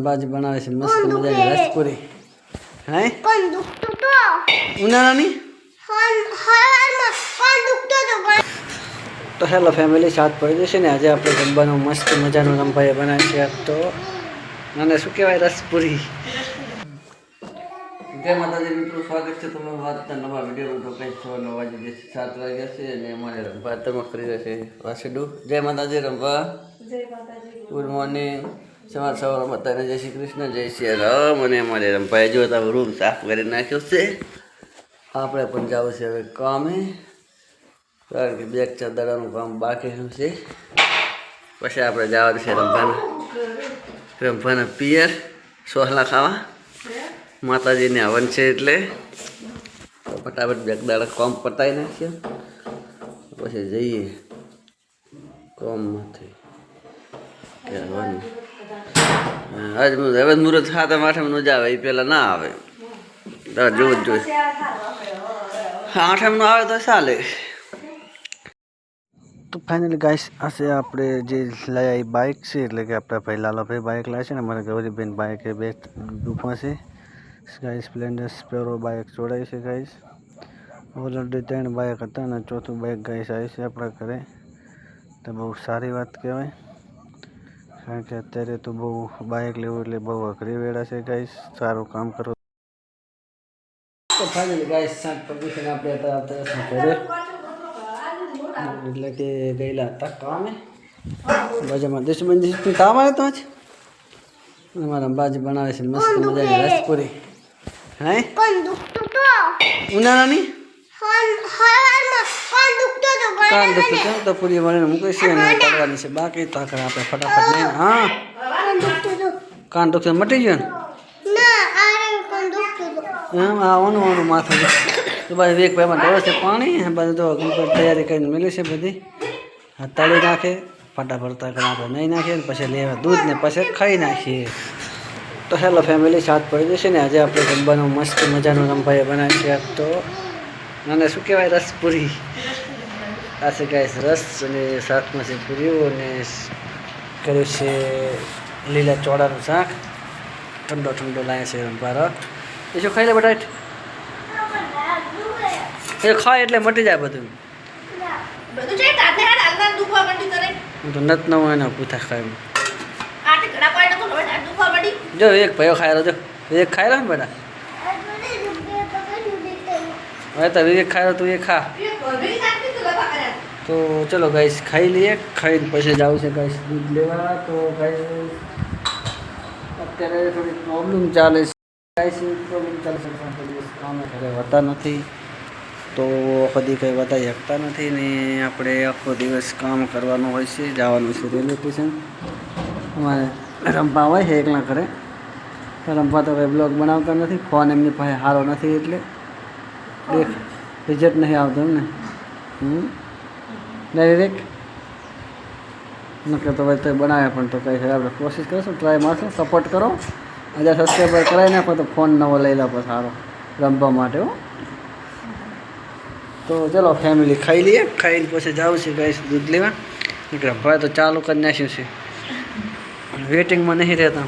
રંભાજી બનાવે છે મસ્ત મજાની રસપુરી. હે કોણ દુખતો તો ઉનાળાની તો હેલો ફેમિલી સાથ પડી જશે ને. આજે આપણે જમવાનું મસ્ત મજાનું રંભાઈએ બનાવે છે તો અને શું કહેવાય રસપુરી. જય માતાજી મિત્રો, સ્વાગત છે તમારું વાતના નવા વિડીયોમાં. તો કંઈક 6 વાગે 7 વાગ્યા છે અને અમારે રંભા તમે કરી રહેશે વાસેડું. જય માતાજી રંભા. જય માતાજી, ગુડ મોર્નિંગ. સવારમાં બધાને જય શ્રી કૃષ્ણ, જય શ્રી રામ. અને અમારે રંભાએ જો તમે રૂમ સાફ કરી નાખ્યો છે. આપણે પણ જવું છે હવે કામે, કારણ કે 2-4 દાડાનું કામ બાકી છે. પછી આપણે જવાનું છે રંભાના પિયર સોહલા ખાવા. માતાજીને હવન છે એટલે ફટાફટ 2 દાડા કામ પતાવી નાખીએ પછી જઈએ કામમાંથી. કે હવન આજ હવે મુહૂર્ત 7-8 જ આવે, એ પહેલાં ના આવે. જોવું જ જોઈએ. 8 આવે તો ચાલે. તો ફાઇનલી ગાઈસ આ છે આપણે જે લાયા એ બાઇક છે, એટલે કે આપણા ભાઈ લાલાભાઈ બાઇક લાવે છે ને અમારા ગૌરીબેન બાઇક એ 2 ગ્રુપમાં છે ગાઈસ. સ્પ્લેન્ડર સ્પેરો બાઇક જોડાય છે ગાઈસ. ઓલરેડી 3 બાઇક હતા અને 4થું બાઇક ગાઈસ આવી છે આપણા ઘરે. તો બહુ સારી વાત કહેવાય, કારણ કે અત્યારે તો બહુ બાઇક લેવું એટલે બહુ અઘરી વેળા છે ગાઈસ. સારું કામ કરો. તો ફાઇનલી ગાઈસ સાંજ પગીને આપણે હતા ઘરે, એટલે કે ગયેલા હતા કામે. બાજુમાં દેશબંધી કામ આવે તો જ અમારા બાજી બનાવે છે મસ્ત મજાની રસપુરી. હે કોણ દુખતો તો ઉનાળાની કાન દુખતો તો તો પૂરી વળીને મૂકે છે અને કાઢવાની છે બાકી. તો આખરે આપણે ફટાફટ લઈને હા કાન દુખતો મટી ગયો ને એમ આવવાનું માથું. તો બાજુ એક ભાઈમાં ઢોળે છે પાણી, બધું તો કમ્પ્લીટ તૈયારી કરીને મેળવી છે બધી. હા તળી નાખે ફટાફટ આપણે નહીં નાખીએ ને પછી લેવા દૂધ ને પછી ખાઈ નાખીએ. તો હેલો ફેમિલી સાથ પડી જશે ને. આજે આપણે જમવાનું મસ્ત મજાનું રંભાઈએ બનાવે છે તો અને શું કહેવાય રસપુરી. આ છે ગાઈસ રસ અને સાથમાં છે પૂરીઓ અને કર્યું છે લીલા ચોળાનું શાક. ઠંડો લાવે છે રંભારો. એ શું ખાઈ લે બટાટ એ ખાય એટલે મટી જાય બધું. હું તો નત ન હોય એના પૂછા ખાય. જો એક ભાઈઓ ખાઈ રહ્યો, જો એક ખાઈ રહ્યો ને બેટા. હવે તો વિવેક ખાઈ રહ્યો તું એ ખા. તો ચલો ગાઈસ ખાઈ લઈએ. ખાઈને પછી જવું છે ગાઈસ દૂધ લેવા. તો ગાઈસ અત્યારે થોડી પ્રોબ્લેમ ચાલે છે ગાઈસ. પ્રોબ્લેમ ચાલે છે કામે ઘરે હોતા નથી, તો કદી કંઈ વધારી શકતા નથી ને. આપણે આખો દિવસ કામ કરવાનું હોય છે, જવાનું છે રેલવે સ્ટેશન. અમારે રંભા હોય છે એકલા ઘરે. રંભા તો કંઈ બ્લોગ બનાવતા નથી, ફોન એમની પાસે સારો નથી એટલે રિઝલ્ટ નહીં આવતો એમને. ને વિવેક નકર તો ભાઈ તો બનાવે પણ તો કંઈ આપણે કોશિશ કરીશું, ટ્રાય મારશું. સપોર્ટ કરો. 1000 સબસ્ક્રાઈબર કરાવી નાખો તો ફોન નવો લઈ લો પછી સારો રમવા માટે હો. તો ચલો ફેમિલી ખાઈ લઈએ. ખાઈને પછી જવું છે ગાઈસ દૂધ લેવા. રંભા તો ચાલુ કરી નાખ્યું છે, વેટિંગમાં નહીં રહેતા.